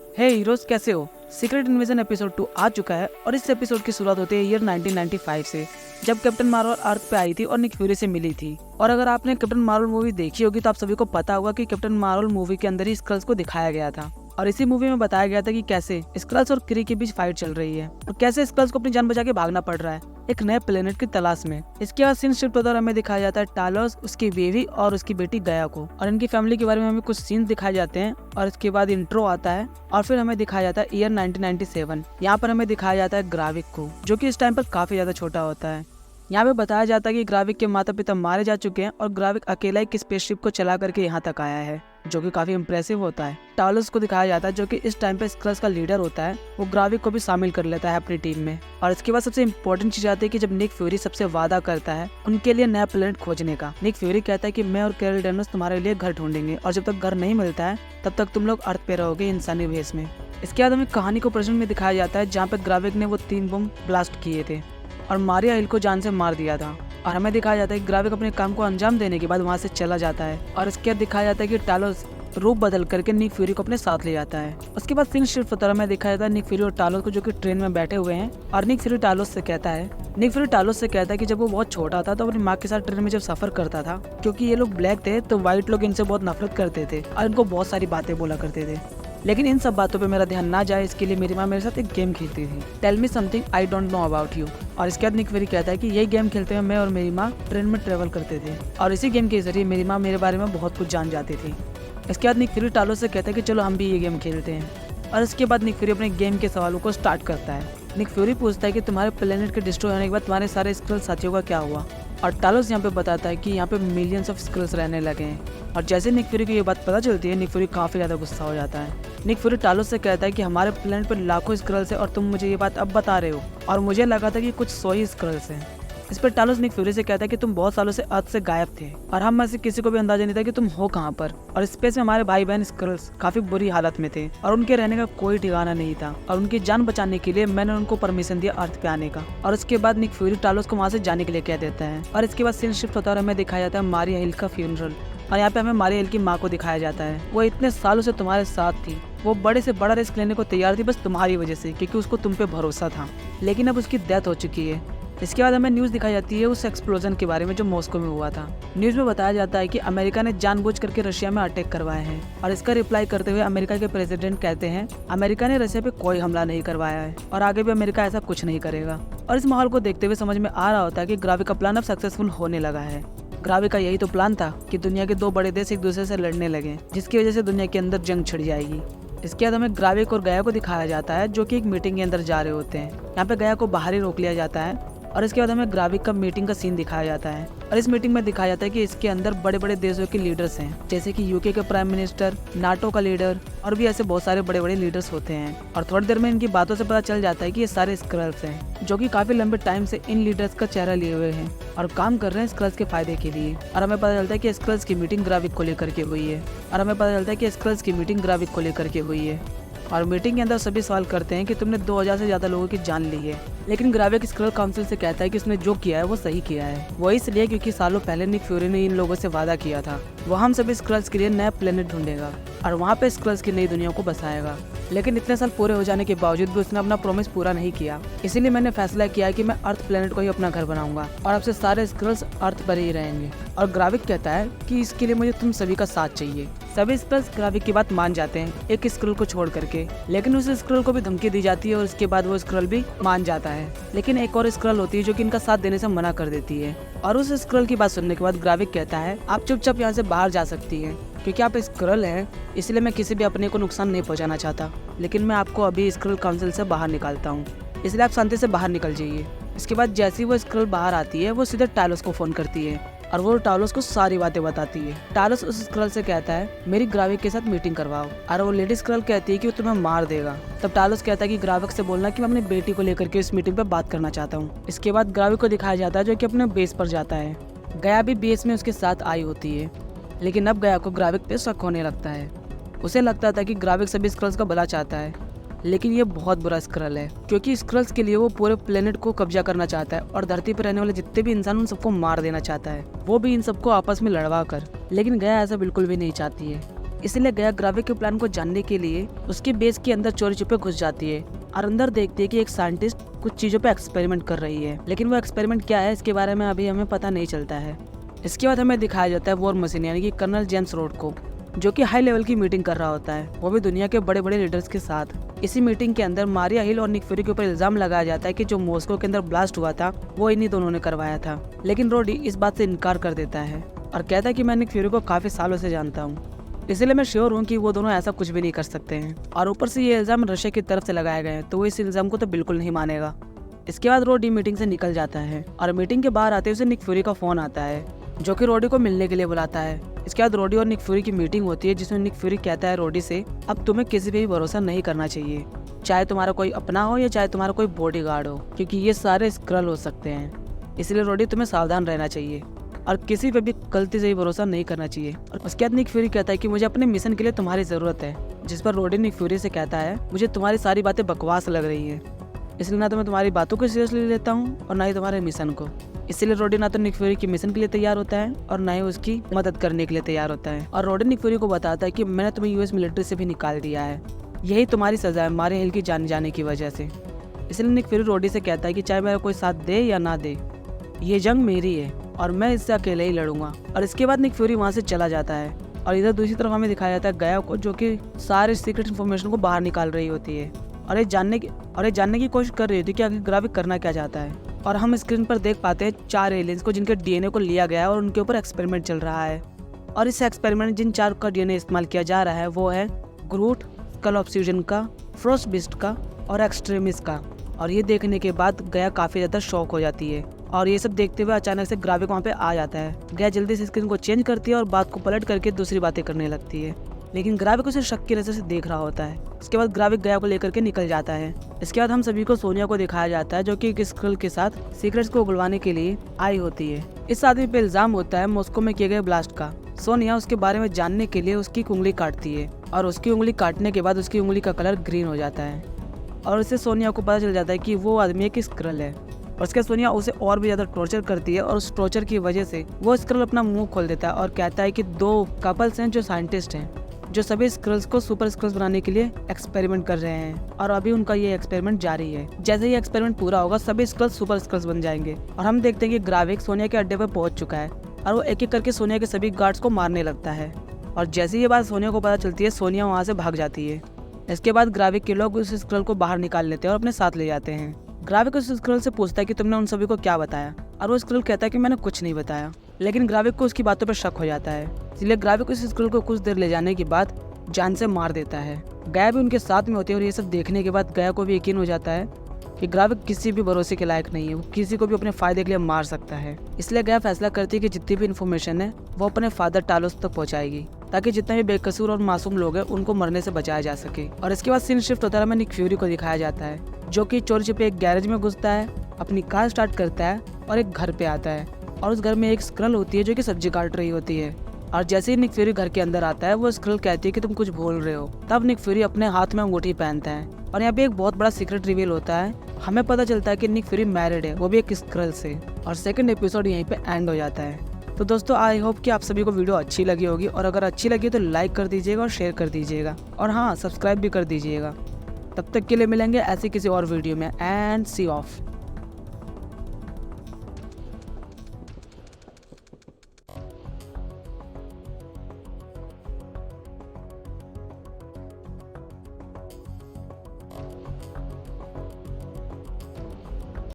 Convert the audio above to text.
हे heroes, कैसे हो। Secret invasion episode 2 आ चुका है और इस एपिसोड की शुरुआत होती है ईयर 1995 से, जब कैप्टन मार्वल अर्थ पे आई थी और निक फ्यूरी से मिली थी। और अगर आपने कैप्टन मार्वल मूवी देखी होगी तो आप सभी को पता होगा कि कैप्टन मार्वल मूवी के अंदर ही स्क्रल्स को दिखाया गया था और इसी मूवी में बताया गया था कि कैसे स्क्रल्स और क्री के बीच फाइट चल रही है और कैसे स्क्रल्स को अपनी जान बचा के भागना पड़ रहा है एक नए प्लेनेट की तलाश में। इसके बाद सीन शिफ्ट होता हमें दिखाया जाता है टालोस, उसकी बीवी और उसकी बेटी गया को, और इनकी फैमिली के बारे में हमें कुछ सीन दिखाए जाते हैं। और इसके बाद इंट्रो आता है और फिर हमें दिखाया जाता है ईयर 1997। यहाँ पर हमें दिखाया जाता है ग्राविक को, जो कि इस टाइम पर काफी ज्यादा छोटा होता है। यहाँ पे बताया जाता है कि ग्राविक के माता पिता मारे जा चुके हैं और ग्राविक अकेला एक स्पेसशिप को चला करके यहाँ तक आया है, जो कि काफी इम्प्रेसिव होता है। टालोस को दिखाया जाता है, जो कि इस टाइम पे स्क्रल्स का लीडर होता है, वो ग्राविक को भी शामिल कर लेता है अपनी टीम में। और इसके बाद सबसे इम्पोर्टेंट चीज आती है कि जब निक फ्यूरी सबसे वादा करता है उनके लिए नया प्लेनेट खोजने का। निक फ्यूरी कहता है कि मैं और कैरल डेनस तुम्हारे लिए घर ढूंढेंगे और जब तक घर नहीं मिलता है तब तक तुम लोग अर्थ पे रहोगे इंसानी भेष में। इसके बाद हमें कहानी को प्रेजेंट में दिखाया जाता है, जहाँ पे ग्राविक ने वो 3 बम ब्लास्ट किए थे और मारिया हिल को जान से मार दिया था। और हमें दिखाया जाता है कि ग्राविक अपने काम को अंजाम देने के बाद वहाँ से चला जाता है। और इसके बाद दिखाया जाता है कि टालोस रूप बदल करके निक फ्यूरी को अपने साथ ले जाता है। उसके बाद सीन शिफ्ट होता है, हमें दिखाया जाता है निक फ्यूरी और टालोस को, जो कि ट्रेन में बैठे हुए हैं। और निक फ्यूरी टालोस से कहता है कि जब वो बहुत छोटा था तो अपनी माँ के साथ ट्रेन में जब सफर करता था, क्योंकि ये लोग ब्लैक थे तो व्हाइट लोग इनसे बहुत नफरत करते थे और इनको बहुत सारी बातें बोला करते थे। लेकिन इन सब बातों पे मेरा ध्यान ना जाए, इसके लिए मेरी माँ मेरे साथ एक गेम खेलती थी, tell me something I don't know about you. और इसके बाद निक फ्यूरी कहता है कि यही गेम खेलते हुए मैं और मेरी माँ ट्रेन में ट्रेवल करते थे और इसी गेम के जरिए मेरी माँ मेरे बारे में बहुत कुछ जान जाती थी। इसके बाद निक फ्यूरी टालोस से कहता है कि चलो हम भी ये गेम खेलते हैं। और इसके बाद निक फ्यूरी अपने गेम के सवालों को स्टार्ट करता है। निक फ्यूरी पूछता है कि तुम्हारे प्लेनेट के डिस्ट्रॉय होने के बाद तुम्हारे सारे स्क्रल साथियों का क्या हुआ। और टालोस यहाँ पे बताता है कि यहाँ पे मिलियंस ऑफ स्क्रल्स रहने लगे हैं। और जैसे निक फ्यूरी को ये बात पता चलती है, निक फ्यूरी काफी ज्यादा गुस्सा हो जाता है। निक फ्यूरी टालोस से कहता है कि हमारे प्लेनेट पर लाखों स्क्रल्स है और तुम मुझे ये बात अब बता रहे हो, और मुझे लगा था कि कुछ 100 ही स्क्रल्स हैं। इस पर टालोस निक फ्यूरी से कहता है कि तुम बहुत सालों से अर्थ से गायब थे और हम में से किसी को भी अंदाजा नहीं था कि तुम हो कहाँ पर। और स्पेस में हमारे भाई बहन स्क्रल्स काफी बुरी हालत में थे और उनके रहने का कोई ठिकाना नहीं था, और उनकी जान बचाने के लिए मैंने उनको परमिशन दिया अर्थ पे आने का। और उसके बाद निक फ्यूरी टालोस को वहाँ से जाने के लिए कह देता है। और इसके बाद सीन शिफ्ट होता है और हमें दिखाया जाता है मारिया हिल का फ्यूनरल। और यहाँ पे हमें मारिया हिल की माँ को दिखाया जाता है। वो इतने सालों से तुम्हारे साथ थी, वो बड़े से बड़ा रिस्क लेने को तैयार थी बस तुम्हारी वजह से, क्योंकि उसको तुम पे भरोसा था, लेकिन अब उसकी डेथ हो चुकी है। इसके बाद हमें न्यूज़ दिखाई जाती है उस एक्सप्लोजन के बारे में जो मॉस्को में हुआ था। न्यूज़ में बताया जाता है कि अमेरिका ने जानबूझ करके रशिया में अटैक करवाए हैं। और इसका रिप्लाई करते हुए अमेरिका के प्रेसिडेंट कहते हैं अमेरिका ने रशिया पे कोई हमला नहीं करवाया है और आगे भी अमेरिका ऐसा कुछ नहीं करेगा। और इस माहौल को देखते हुए समझ में आ रहा होता है कि ग्राविक का प्लान अब सक्सेसफुल होने लगा है। ग्राविक का यही तो प्लान था कि दुनिया के 2 बड़े देश एक दूसरे से लड़ने लगे, जिसकी वजह से दुनिया के अंदर जंग छिड़ जाएगी। इसके बाद हमें ग्राविक और गया को दिखाया जाता है, जो कि एक मीटिंग के अंदर जा रहे होते हैं। यहाँ पे गया को बाहर ही रोक लिया जाता है। और इसके बाद हमें ग्राविक का मीटिंग का सीन दिखाया जाता है। और इस मीटिंग में दिखाया जाता है कि इसके अंदर बड़े बड़े देशों के लीडर्स हैं, जैसे कि यूके के प्राइम मिनिस्टर, नाटो का लीडर, और भी ऐसे बहुत सारे बड़े बड़े लीडर्स होते हैं। और थोड़ी देर में इनकी बातों से पता चल जाता है कि ये सारे स्क्रल्स हैं, जो कि काफी लंबे टाइम से इन लीडर्स का चेहरा लिए हुए हैं और काम कर रहे हैं स्क्रल्स के फायदे के लिए। और हमें पता चलता है कि स्क्रल्स की मीटिंग ग्राविक को लेकर के हुई है। और मीटिंग के अंदर सभी सवाल करते हैं कि तुमने 2000 से ज्यादा लोगों की जान ली है, लेकिन ग्राविक स्क्रल काउंसिल से कहता है कि उसने जो किया है वो सही किया है। वो इसलिए क्योंकि सालों पहले निक फ्यूरी ने इन लोगों से वादा किया था वो हम सभी स्क्रल्स के लिए नया प्लेनेट ढूंढेगा और वहाँ पे स्क्रल्स की नई दुनिया को बसाएगा। लेकिन इतने साल पूरे हो जाने के बावजूद भी उसने अपना प्रॉमिस पूरा नहीं किया। इसीलिए मैंने फैसला किया कि मैं अर्थ प्लेनेट को ही अपना घर बनाऊंगा और अब से सारे स्क्रल्स अर्थ पर ही रहेंगे। और ग्राविक कहता है कि इसके लिए मुझे तुम सभी का साथ चाहिए। सभी स्क्रल्स ग्राविक की बात मान जाते हैं, एक स्क्रल को छोड़ करके, लेकिन उस स्क्रल को भी धमकी दी जाती है और उसके बाद वो स्क्रल भी मान जाता है। लेकिन एक और स्क्रल होती है जो कि इनका साथ देने से मना कर देती है। और उस स्क्रल की बात सुनने के बाद ग्राविक कहता है आप चुपचाप यहाँ से बाहर जा सकती हैं, क्योंकि आप स्क्रल हैं, इसलिए मैं किसी भी अपने को नुकसान नहीं पहुंचाना चाहता, लेकिन मैं आपको अभी स्क्रल काउंसिल से बाहर निकालता हूँ, इसलिए आप शांति से बाहर निकल जाइए। इसके बाद जैसे ही वो स्क्रल बाहर आती है वो सीधे टालोस को फोन करती है और वो टालोस को सारी बातें बताती है। टालोस उस स्क्रल से कहता है मेरी ग्राविक के साथ मीटिंग करवाओ, और वो लेडी स्क्रल कहती है कि वो तुम्हें मार देगा। तब टालोस कहता है कि ग्राविक से बोलना कि मैं अपनी बेटी को लेकर के इस मीटिंग पर बात करना चाहता हूँ। इसके बाद ग्राविक को दिखाया जाता है जो कि अपने बेस पर जाता है। गया भी बेस में उसके साथ आई होती है, लेकिन अब गया को ग्राविक पे शक होने लगता है। उसे लगता था कि ग्राविक सभी स्क्रल्स का भला चाहता है, लेकिन ये बहुत बुरा स्क्रल है, क्योंकि स्क्रल्स के लिए वो पूरे प्लेनेट को कब्जा करना चाहता है और धरती पर रहने वाले जितने भी इंसान उन सबको मार देना चाहता है, वो भी इन सबको आपस में लड़वा कर। लेकिन गया ऐसा बिल्कुल भी नहीं चाहती है। इसीलिए गया ग्राविक के प्लान को जानने के लिए उसके बेस के अंदर चोरी छुपे घुस जाती है और अंदर देखती है कि एक साइंटिस्ट कुछ चीजों पे एक्सपेरिमेंट कर रही है, लेकिन वो एक्सपेरिमेंट क्या है इसके बारे में अभी हमें पता नहीं चलता है। इसके बाद हमें दिखाया जाता है वॉर मशीन यानी कि कर्नल जेम्स रोड को, जो कि हाई लेवल की मीटिंग कर रहा होता है, वो भी दुनिया के बड़े बड़े लीडर्स के साथ। इसी मीटिंग के अंदर मारिया हिल और निक फ्यूरी के ऊपर इल्जाम लगाया जाता है कि जो मॉस्को के अंदर ब्लास्ट हुआ था वो इन्हीं दोनों ने करवाया था, लेकिन रोडी इस बात से इनकार कर देता है और कहता है कि मैं निक फ्यूरी को काफी सालों से जानता हूँ, इसलिए मैं श्योर हूँ कि वो दोनों ऐसा कुछ भी नहीं कर सकते हैं। और ऊपर से ये इल्जाम रशिया की तरफ से लगाए गए हैं, तो वो इस इल्जाम को तो बिल्कुल नहीं मानेगा। इसके बाद रोडी मीटिंग से निकल जाता है और मीटिंग के बाहर आते उसे निक फ्यूरी का फोन आता है, जो कि रोडी को मिलने के लिए बुलाता है। इसके बाद रोडी और निक फ्यूरी की मीटिंग होती है, जिसमें निक फ्यूरी कहता है रोडी से, अब तुम्हें किसी पे भी भरोसा नहीं करना चाहिए, चाहे तुम्हारा कोई अपना हो या चाहे तुम्हारा कोई बॉडीगार्ड हो, क्योंकि ये सारे स्क्रल हो सकते हैं। इसलिए रोडी तुम्हें सावधान रहना चाहिए और किसी पे भी गलती से ही भरोसा नहीं करना चाहिए। और उसके बाद निक फ्यूरी कहता है कि मुझे अपने मिशन के लिए तुम्हारी जरूरत है, जिस पर रोडी निक फ्यूरी से कहता है मुझे तुम्हारी सारी बातें बकवास लग रही है, इसलिए ना तो मैं तुम्हारी बातों को सीरियसली लेता हूँ और ना ही तुम्हारे मिशन को। इसलिए रोडी ना तो निक फ्यूरी की मिशन के लिए तैयार होता है और ना ही उसकी मदद करने के लिए तैयार होता है। और रोडी निक फ्यूरी को बताता है कि मैंने तुम्हें यूएस मिलिट्री से भी निकाल दिया है, यही तुम्हारी सजा है मारिया हिल की जान जाने की वजह से। इसलिए निक फ्यूरी रोडी से कहता है कि चाहे मेरा कोई साथ दे या ना दे, ये जंग मेरी है और मैं इससे अकेले ही लड़ूंगा। और इसके बाद निक फ्यूरी वहाँ से चला जाता है और इधर दूसरी तरफ हमें दिखाया जाता है गया को, जो कि सारे सीक्रेट इन्फॉर्मेशन को बाहर निकाल रही होती है और ये जानने की कोशिश कर रही होती है कि आगे ग्राविक करना क्या चाहता है। और हम स्क्रीन पर देख पाते हैं 4 एलियंस को जिनके डीएनए को लिया गया है और उनके ऊपर एक्सपेरिमेंट चल रहा है। और इस एक्सपेरिमेंट जिन 4 का डीएनए इस्तेमाल किया जा रहा है वो है ग्रूट, स्कल ऑब्सीजन का, फ्रोस्ट बिस्ट का और एक्सट्रीमिस का। और ये देखने के बाद गया काफी ज्यादा शॉक हो जाती है और ये सब देखते हुए अचानक से ग्राविक वहाँ पे आ जाता है। गया जल्दी से स्क्रीन को चेंज करती है और बात को पलट करके दूसरी बातें करने लगती है, लेकिन ग्राविक उसे शक की नजर से देख रहा होता है। इसके बाद ग्राविक गया को लेकर के निकल जाता है। इसके बाद हम सभी को सोनिया को दिखाया जाता है, जो कि एक स्क्रल के साथ सीक्रेट्स को उगलवाने के लिए आई होती है। इस आदमी पे इल्जाम होता है मॉस्को में किए गए ब्लास्ट का। सोनिया उसके बारे में जानने के लिए उसकी उंगली काटती है और उसकी उंगली काटने के बाद उसकी उंगली का कलर ग्रीन हो जाता है और उससे सोनिया को पता चल जाता है कि वो आदमी एक स्क्रल है। और उसके सोनिया उसे और भी ज्यादा टॉर्चर करती है और उस टॉर्चर की वजह से वो स्क्रल अपना मुंह खोल देता है और कहता है कि 2 कपल्स हैं जो साइंटिस्ट हैं, जो सभी स्क्रल्स को सुपर स्क्रल्स बनाने के लिए एक्सपेरिमेंट कर रहे हैं और अभी उनका ये एक्सपेरिमेंट जारी है। जैसे ही एक्सपेरिमेंट पूरा होगा सभी स्क्रल्स सुपर स्क्रल्स बन जाएंगे। और हम देखते हैं कि ग्राविक सोनिया के अड्डे पर पहुंच चुका है और वो एक एक करके सोनिया के सभी गार्ड्स को मारने लगता है। और जैसे ही ये बात सोनिया को पता चलती है, सोनिया वहाँ से भाग जाती है। इसके बाद ग्राविक के लोग उस स्क्रल को बाहर निकाल लेते हैं और अपने साथ ले जाते हैं। ग्राविक उस स्क्रल से पूछता है कि तुमने उन सभी को क्या बताया, और वो स्क्रल कहता है कि मैंने कुछ नहीं बताया। लेकिन ग्राविक को उसकी बातों पर शक हो जाता है, इसलिए ग्राविक उस स्क्रल को कुछ देर ले जाने के बाद जान से मार देता है। गया भी उनके साथ में होती है और ये सब देखने के बाद गया को भी यकीन हो जाता है कि ग्राविक किसी भी भरोसे के लायक नहीं है, वो किसी को भी अपने फायदे के लिए मार सकता है। इसलिए गया फैसला करती है कि जितनी भी इन्फॉर्मेशन है वो अपने फादर टालोस तक पहुंचाएगी, ताकि जितने भी बेकसूर और मासूम लोग हैं उनको मरने से बचाया जा सके। और इसके बाद सीन शिफ्ट होता है, हमें निक फ्यूरी को दिखाया जाता है, जो कि चोरी छिपे एक गैरेज में घुसता है, अपनी कार स्टार्ट करता है और एक घर पे आता है। और उस घर में एक स्क्रल होती है जो कि सब्जी काट रही होती है। और जैसे ही निक फ्यूरी घर के अंदर आता है, वो स्क्रल कहती है कि तुम कुछ भूल रहे हो। तब निक फ्यूरी अपने हाथ में अंगूठी पहनता है और यहाँ पे एक बहुत बड़ा सीक्रेट रिवील होता है। हमें पता चलता है कि निक फ्यूरी मैरिड है, वो भी एक स्क्रल से। और सेकंड एपिसोड यहीं पे एंड हो जाता है। तो दोस्तों आई होप कि आप सभी को वीडियो अच्छी लगी होगी, और अगर अच्छी लगी तो लाइक कर दीजिएगा और शेयर कर दीजिएगा, और हाँ सब्सक्राइब भी कर दीजिएगा। तब तक के लिए मिलेंगे ऐसे किसी और वीडियो में, एंड सी ऑफ।